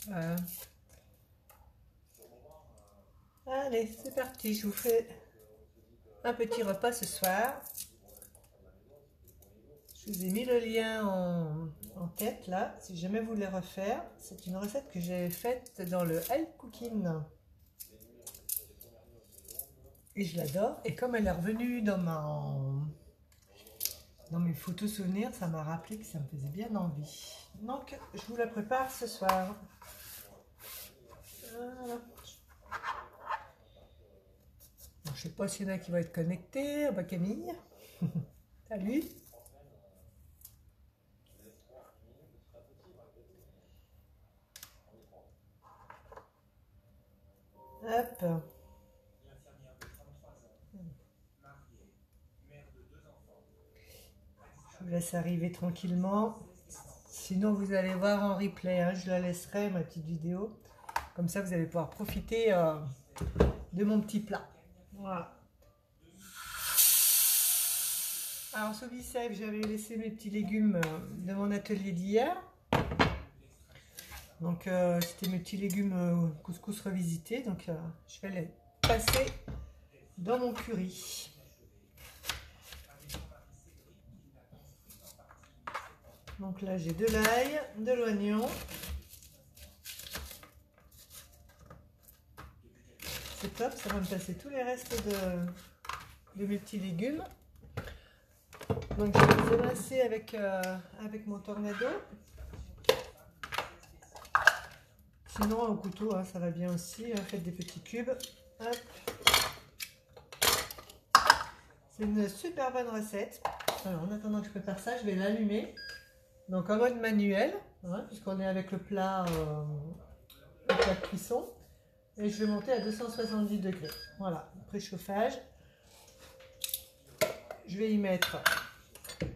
Voilà. Allez, c'est parti, je vous fais un petit repas ce soir. Je vous ai mis le lien en tête là, si jamais vous voulez refaire. C'est une recette que j'ai faite dans le Help Cooking. Et je l'adore. Et comme elle est revenue dans mes photos souvenirs, ça m'a rappelé que ça me faisait bien envie. Donc, je vous la prépare ce soir. Voilà. Bon, je ne sais pas s'il y en a qui vont être connectés. Ah bah Camille, salut. Hop. Je vous laisse arriver tranquillement. Sinon, vous allez voir en replay. Hein, je la laisserai, ma petite vidéo. Comme ça, vous allez pouvoir profiter de mon petit plat. Voilà. Alors, sur Bicep, j'avais laissé mes petits légumes de mon atelier d'hier. Donc, c'était mes petits légumes couscous revisités. Donc, je vais les passer dans mon curry. Donc là, j'ai de l'ail, de l'oignon. C'est top, ça va me passer tous les restes de mes petits légumes. Donc, je vais les émincer avec mon tornado. Sinon, au couteau, hein, ça va bien aussi. Hein, faites des petits cubes. Hop. C'est une super bonne recette. Alors, en attendant que je prépare ça, je vais l'allumer. Donc, en mode manuel, hein, puisqu'on est avec le plat de cuisson. Et je vais monter à 270 degrés. Voilà, préchauffage. Je vais y mettre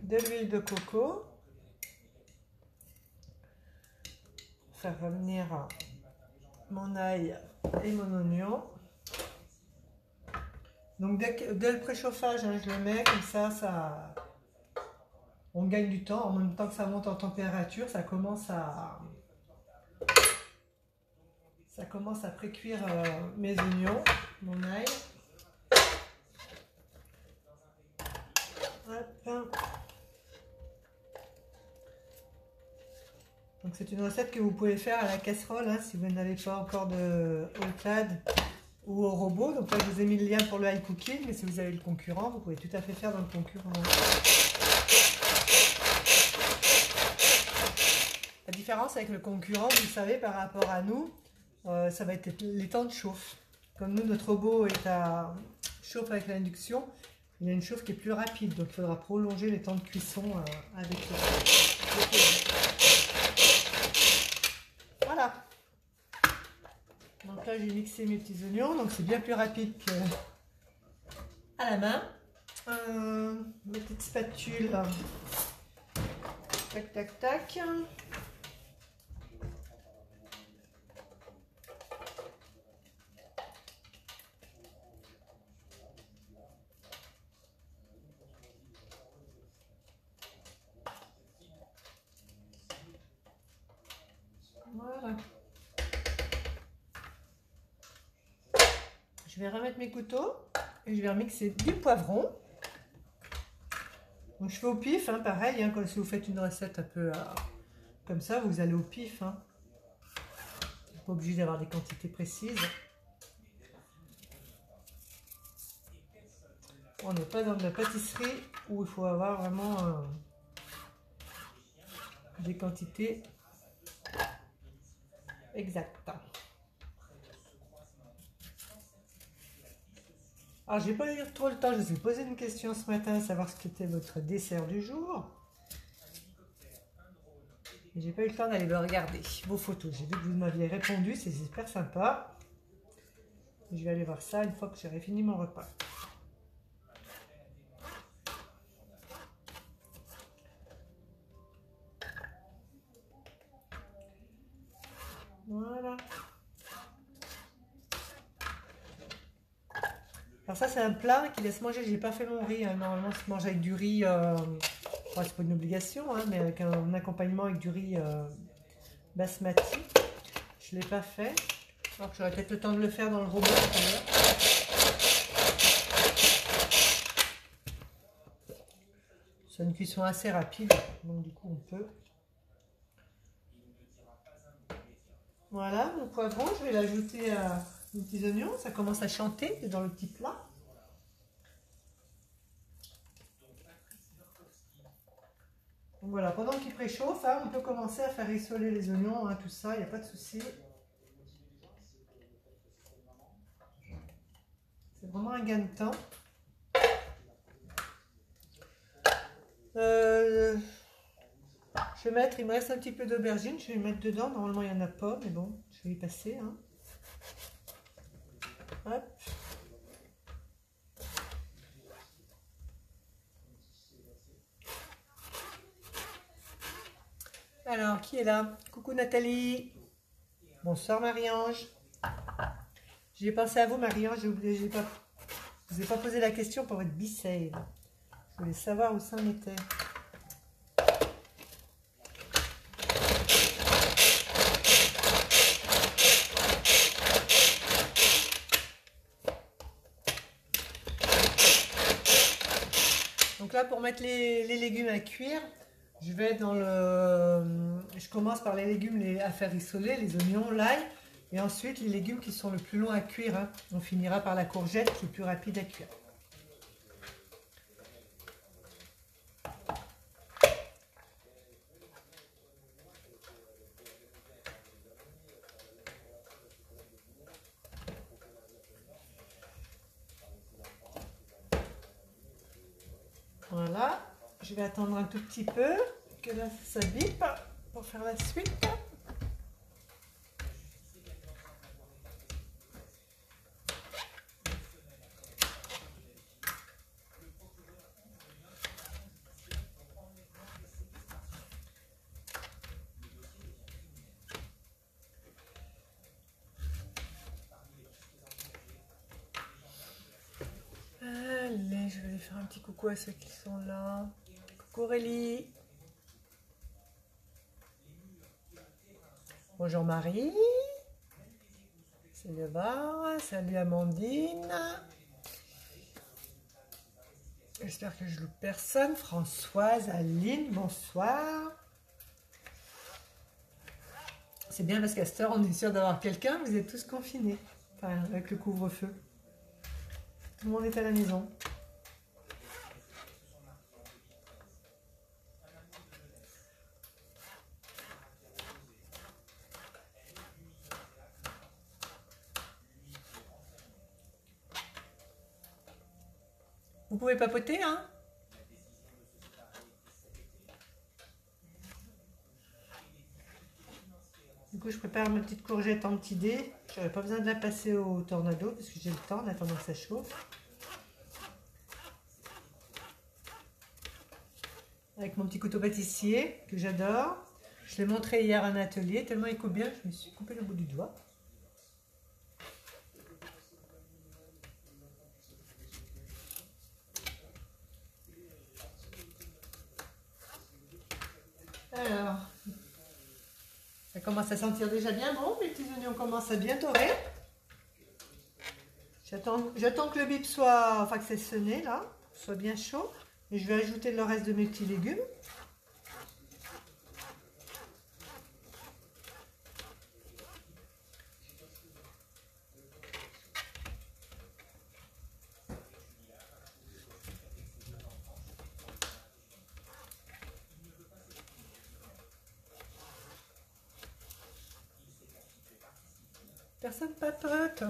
de l'huile de coco. Faire revenir mon ail et mon oignon. Donc dès le préchauffage, hein, je le mets comme ça, on gagne du temps. En même temps que ça monte en température, ça commence à pré-cuire mes oignons, mon ail. Hop. Donc c'est une recette que vous pouvez faire à la casserole hein, si vous n'avez pas encore de Olclad ou au robot. Donc là je vous ai mis le lien pour le high cooking, mais si vous avez le concurrent, vous pouvez tout à fait faire dans le concurrent. La différence avec le concurrent, vous le savez, par rapport à nous, ça va être les temps de chauffe. Comme nous, notre robot est à chauffe avec l'induction, il y a une chauffe qui est plus rapide, donc il faudra prolonger les temps de cuisson avec le Voilà. Donc là, j'ai mixé mes petits oignons, donc c'est bien plus rapide qu'à la main. Ma petite spatule. Tac, tac, tac. Voilà. Je vais remettre mes couteaux et je vais remixer du poivron. Donc je fais au pif, hein, pareil, hein, comme si vous faites une recette un peu comme ça, vous allez au pif. Hein. Vous n'êtes pas obligé d'avoir des quantités précises. On n'est pas dans de la pâtisserie où il faut avoir vraiment des quantités exactes. Alors, j'ai pas eu trop le temps, je vous ai posé une question ce matin, à savoir ce qu'était votre dessert du jour. J'ai pas eu le temps d'aller le regarder, vos photos. J'ai vu que vous m'aviez répondu, c'est super sympa. Je vais aller voir ça une fois que j'aurai fini mon repas. Voilà. Alors ça, c'est un plat qui laisse manger. J'ai pas fait mon riz, hein. Normalement, ça se mange avec du riz. Enfin, c'est pas une obligation, hein, mais avec un accompagnement avec du riz basmati. Je l'ai pas fait. Alors que j'aurais peut-être le temps de le faire dans le robot tout à l'heure. C'est une cuisson assez rapide, donc du coup on peut. Voilà, mon poivron, je vais l'ajouter à mes petits oignons. Ça commence à chanter dans le petit plat. Donc voilà, pendant qu'il préchauffe, hein, on peut commencer à faire rissoler les oignons, hein, tout ça, il n'y a pas de souci. C'est vraiment un gain de temps. Je vais mettre, il me reste un petit peu d'aubergine, je vais mettre dedans. Normalement, il n'y en a pas, mais bon, je vais y passer. Hein. Hop. Alors, qui est là? Coucou Nathalie. Bonsoir Marie-Ange. J'ai pensé à vous Marie-Ange, j'ai oublié, je vous ai pas posé la question pour votre B-save. Je voulais savoir où ça en était. Donc là, pour mettre les légumes à cuire, je vais dans le... Je commence par les légumes à faire rissoler, les oignons, l'ail, et ensuite les légumes qui sont le plus longs à cuire. Hein. On finira par la courgette qui est plus rapide à cuire. Voilà, je vais attendre un tout petit peu que là ça bip pour faire la suite. Allez, je vais aller faire un petit coucou à ceux qui sont là. Coucou Aurélie. Bonjour Marie. Salut Eva. Salut Amandine. J'espère que je loupe personne. Françoise, Aline, bonsoir. C'est bien parce qu'à cette heure, on est sûr d'avoir quelqu'un. Vous êtes tous confinés. Enfin, avec le couvre-feu. Tout le monde est à la maison. Vous pouvez papoter, hein? Du coup, je prépare ma petite courgette en petit dés. J'aurais pas besoin de la passer au tornado parce que j'ai le temps en attendant que ça chauffe. Avec mon petit couteau pâtissier que j'adore. Je l'ai montré hier à un atelier, tellement il coupe bien, je me suis coupé le bout du doigt. Alors, ça commence à sentir déjà bien bon, mes petits oignons commencent à bien dorer. J'attends que le bip soit, enfin que c'est sonné là, soit bien chaud. Et je vais ajouter le reste de mes petits légumes. Personne papote.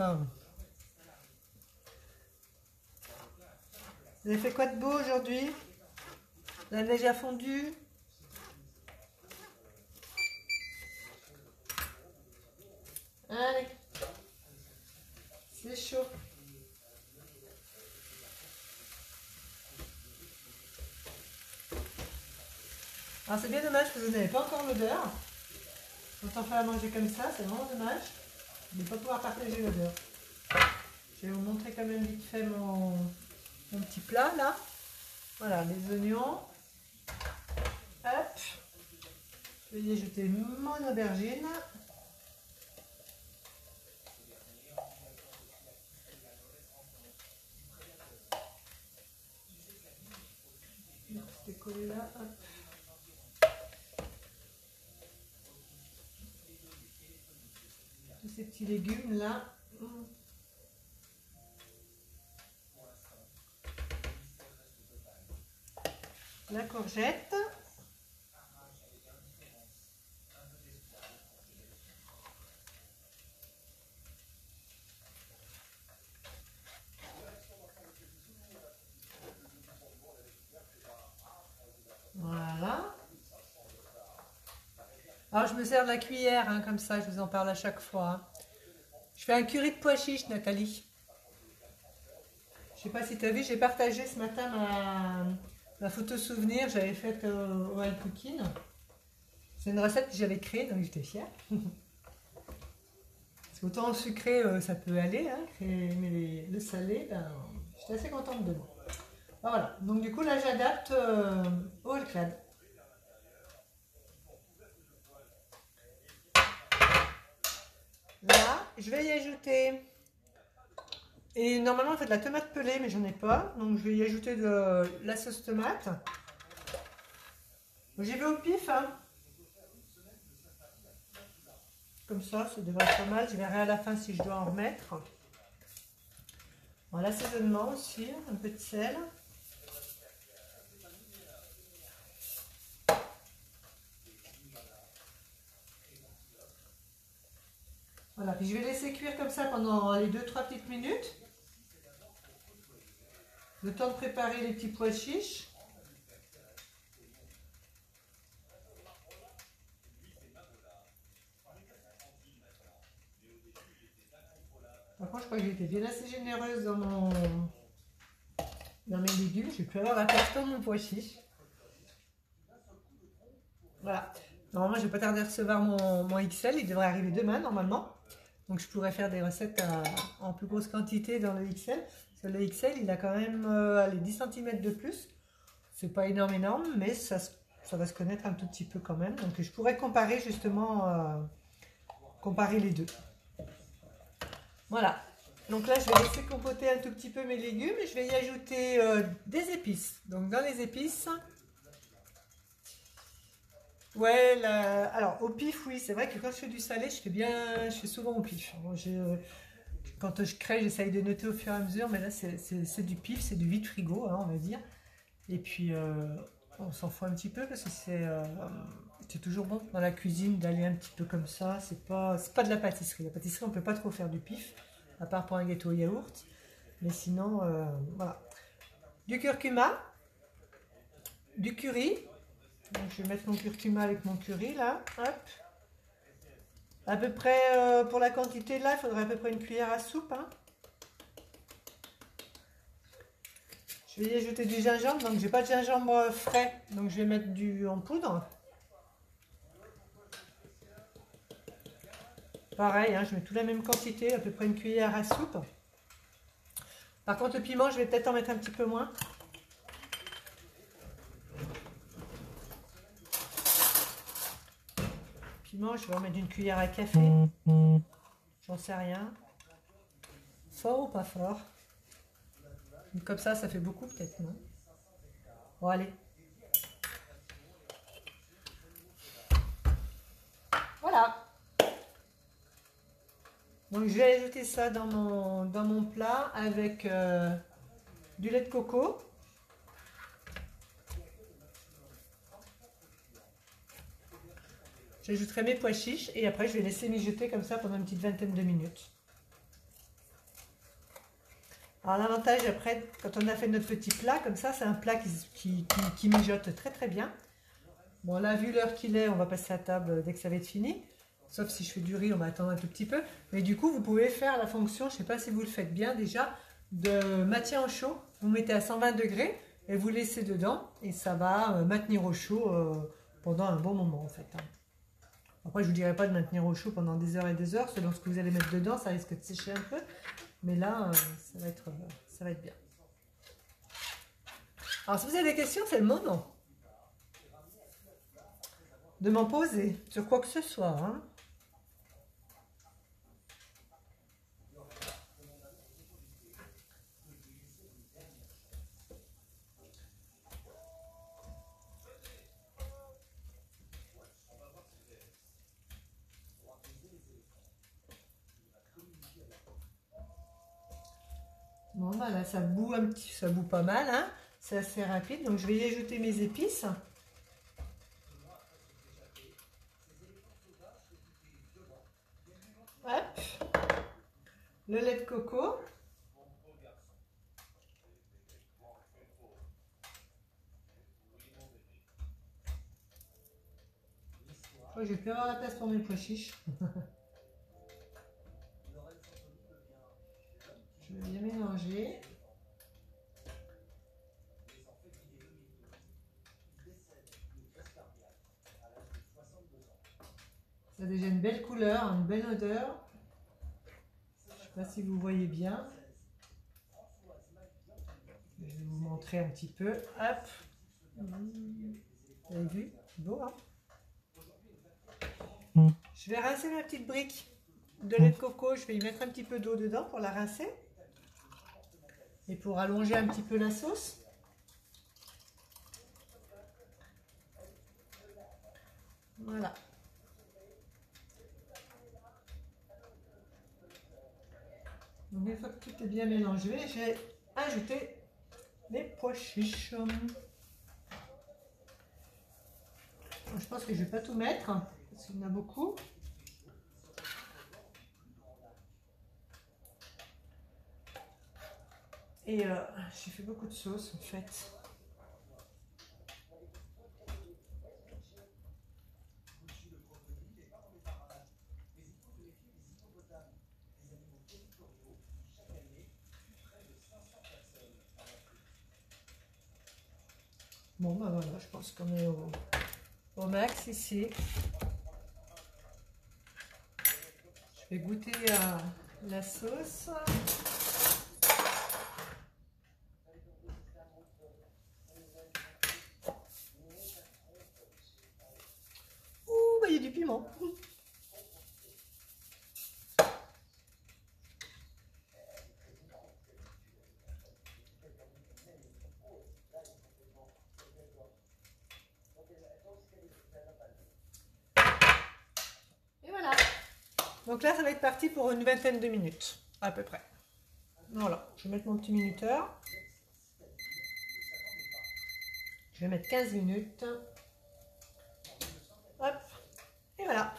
Vous avez fait quoi de beau aujourd'hui? La neige a fondu? Allez, c'est chaud. Alors c'est bien dommage que vous n'avez pas encore l'odeur. Quand on fait à manger comme ça, c'est vraiment dommage de ne pas pouvoir partager l'odeur. Je vais vous montrer quand même vite fait mon petit plat là. Voilà, les oignons. Hop. Je vais y ajouter mon aubergine. C'est collé là. Hop. Tous ces petits légumes là. La courgette. Voilà. Alors je me sers de la cuillère, hein, comme ça, je vous en parle à chaque fois. Hein. Je fais un curry de pois chiches, Nathalie. Je sais pas si tu as vu, j'ai partagé ce matin ma photo souvenir, j'avais faite au Wild Cooking. C'est une recette que j'avais créée, donc j'étais fière. Parce qu'autant sucré, ça peut aller, hein, mais le salé, ben, j'étais assez contente de moi. Voilà, donc du coup là j'adapte au All-Clad. Là, je vais y ajouter, et normalement on fait de la tomate pelée, mais j'en ai pas, donc je vais y ajouter de la sauce tomate. J'y vais au pif, hein. Comme ça devrait être pas mal, je verrai à la fin si je dois en remettre. Bon, l'assaisonnement aussi, un peu de sel. Voilà, puis je vais laisser cuire comme ça pendant les 2-3 petites minutes. Le temps de préparer les petits pois chiches. Par contre, je crois que j'étais bien assez généreuse dans mes légumes. Je vais plus avoir la perte de mon pois chiche. Voilà. Normalement, je vais pas tarder à recevoir mon XL. Il devrait arriver demain, normalement. Donc, je pourrais faire des recettes en plus grosse quantité dans le XL. Parce que le XL, il a quand même les 10 cm de plus. C'est pas énorme, mais ça va se connaître un tout petit peu quand même. Donc, je pourrais comparer justement, comparer les deux. Voilà. Donc là, je vais laisser compoter un tout petit peu mes légumes et je vais y ajouter des épices. Donc, dans les épices... Ouais, alors au pif, oui, c'est vrai que quand je fais du salé, je fais souvent au pif. Bon, quand je crée, j'essaye de noter au fur et à mesure, mais là c'est du pif, c'est du vide frigo, hein, on va dire. Et puis on s'en fout un petit peu parce que c'est toujours bon dans la cuisine d'aller un petit peu comme ça. C'est pas de la pâtisserie. La pâtisserie, on peut pas trop faire du pif, à part pour un gâteau au yaourt. Mais sinon, voilà. Du curcuma, du curry. Donc, je vais mettre mon curcuma avec mon curry là, hop. À peu près, pour la quantité là, il faudrait à peu près une cuillère à soupe. Hein. Je vais y ajouter du gingembre, donc j'ai pas de gingembre frais, donc je vais mettre du en poudre. Pareil, hein, je mets toute la même quantité, à peu près une cuillère à soupe. Par contre, le piment, je vais peut-être en mettre un petit peu moins. Je vais en mettre une cuillère à café. J'en sais rien. Fort ou pas fort? Comme ça fait beaucoup peut-être, non? Bon, allez. Voilà. Donc, je vais ajouter ça dans mon plat avec du lait de coco. J'ajouterai mes pois chiches et après je vais laisser mijoter comme ça pendant une petite vingtaine de minutes. Alors l'avantage après, quand on a fait notre petit plat, comme ça, c'est un plat qui mijote très très bien. Bon là, vu l'heure qu'il est, on va passer à table dès que ça va être fini. Sauf si je fais du riz, on va attendre un tout petit peu. Mais du coup, vous pouvez faire la fonction, je ne sais pas si vous le faites bien déjà, de maintien au chaud. Vous mettez à 120 degrés et vous laissez dedans et ça va maintenir au chaud pendant un bon moment en fait. Après, je ne vous dirai pas de maintenir au chaud pendant des heures et des heures. Selon ce que vous allez mettre dedans, ça risque de sécher un peu. Mais là, ça va être bien. Alors, si vous avez des questions, c'est le moment de m'en poser sur quoi que ce soit. Hein. Bon, bah là, ça bout un petit, ça bout pas mal, hein. C'est assez rapide, donc je vais y ajouter mes épices. Hop, le lait de coco. Oh, je vais plus avoir la place pour mes pois chiches. Je vais bien mélanger. Ça a déjà une belle couleur, une belle odeur. Je ne sais pas si vous voyez bien. Je vais vous montrer un petit peu. Hop. Vous avez vu? Beau, hein? Je vais rincer ma petite brique de lait de coco. Je vais y mettre un petit peu d'eau dedans pour la rincer. Et pour allonger un petit peu la sauce. Voilà. Donc une fois que tout est bien mélangé, j'ai ajouté les pois chiches. Je pense que je ne vais pas tout mettre, parce qu'il y en a beaucoup. Et j'ai fait beaucoup de sauce en fait. Bon, ben voilà, je pense qu'on est au max ici. Je vais goûter à la sauce. Ouh, bah, il y a du piment. Et voilà. Donc là, ça va être parti pour une vingtaine de minutes, à peu près. Voilà, je vais mettre mon petit minuteur. Je vais mettre 15 minutes. Hop. Et voilà.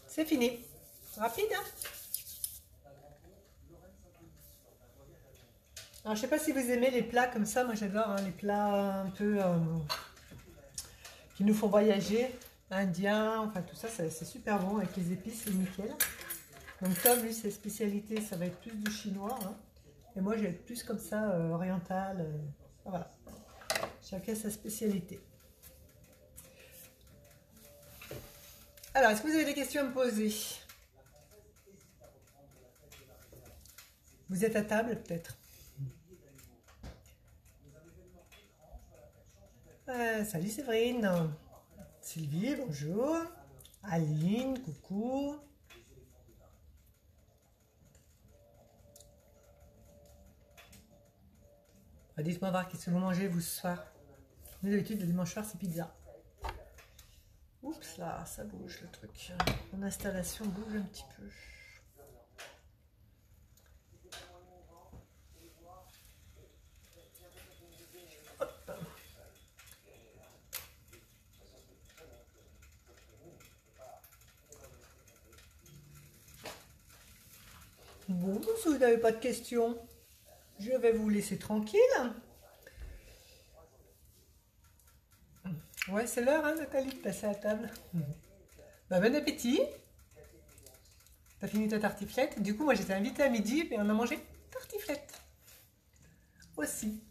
C'est fini. Rapide, hein? Alors, je sais pas si vous aimez les plats comme ça. Moi, j'adore hein, les plats un peu qui nous font voyager. Indiens, enfin tout ça, c'est super bon. Avec les épices, c'est nickel. Donc Tom, lui, ses spécialités, ça va être plus du chinois. Hein. Et moi, je vais être plus comme ça, oriental. Voilà. Chacun sa spécialité. Alors, est-ce que vous avez des questions à me poser? Vous êtes à table, peut-être? Salut Séverine. Sylvie, bonjour. Aline, coucou. Dites-moi voir qu'est-ce que vous mangez vous ce soir. Nous d'habitude le dimanche soir c'est pizza. Oups là, ça bouge le truc. Mon installation bouge un petit peu. Hop. Bon, si vous n'avez pas de questions, je vais vous laisser tranquille. Ouais, c'est l'heure, hein, Nathalie, de passer à table. Bah, bon appétit. T'as fini ta tartiflette. Du coup, moi, j'étais invitée à midi et on a mangé tartiflette. Aussi.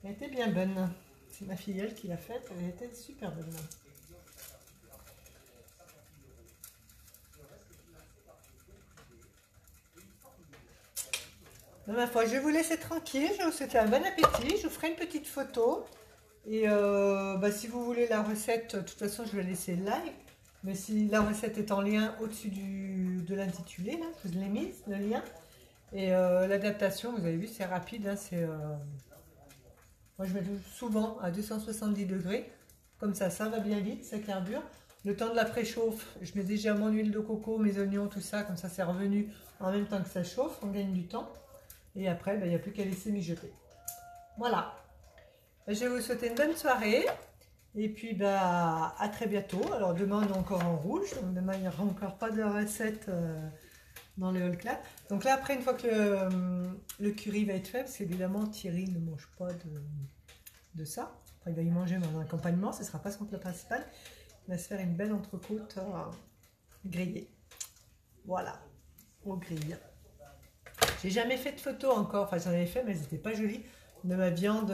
Elle était bien bonne. C'est ma filleule qui l'a faite. Elle était super bonne. Ma foi, je vais vous laisser tranquille. Je vais vous souhaiter un bon appétit. Je vous ferai une petite photo. Et si vous voulez la recette, de toute façon, je vais laisser live. Mais si la recette est en lien au-dessus de l'intitulé, là, je vous l'ai mise, le lien. Et l'adaptation, vous avez vu, c'est rapide. Hein, moi, je mets souvent à 270 degrés. Comme ça va bien vite, ça carbure. Le temps de la préchauffe, je mets déjà mon huile de coco, mes oignons, tout ça. Comme ça, c'est revenu en même temps que ça chauffe. On gagne du temps. Et après, il n'y a plus qu'à laisser mijoter. Voilà. Je vais vous souhaiter une bonne soirée. Et puis, à très bientôt. Alors, demain, on est encore en rouge. Donc, demain, il n'y aura encore pas de recette dans le All Clad. Donc là, après, une fois que le curry va être fait, parce qu'évidemment, Thierry ne mange pas de ça. Enfin, il va y manger dans un accompagnement. Ce ne sera pas son plat principal. Il va se faire une belle entrecôte grillée. Voilà, au grill. J'ai jamais fait de photos encore. Enfin, j'en avais fait, mais elles n'étaient pas jolies. De ma viande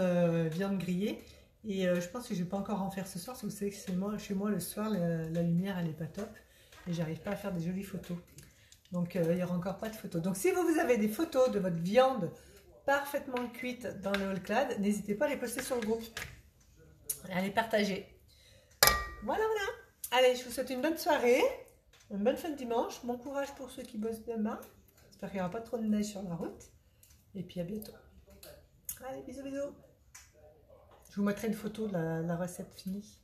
grillée. Et je pense que je ne vais pas encore en faire ce soir. Parce que vous savez que chez moi, le soir, la lumière, elle n'est pas top. Et j'arrive pas à faire des jolies photos. Donc, il n'y aura encore pas de photos. Donc, si vous avez des photos de votre viande parfaitement cuite dans le All Clad, n'hésitez pas à les poster sur le groupe. À les partager. Voilà. Allez, je vous souhaite une bonne soirée. Une bonne fin de dimanche. Bon courage pour ceux qui bossent demain. J'espère qu'il n'y aura pas trop de neige sur la route. Et puis, à bientôt. Allez, bisous. Je vous mettrai une photo de la recette finie.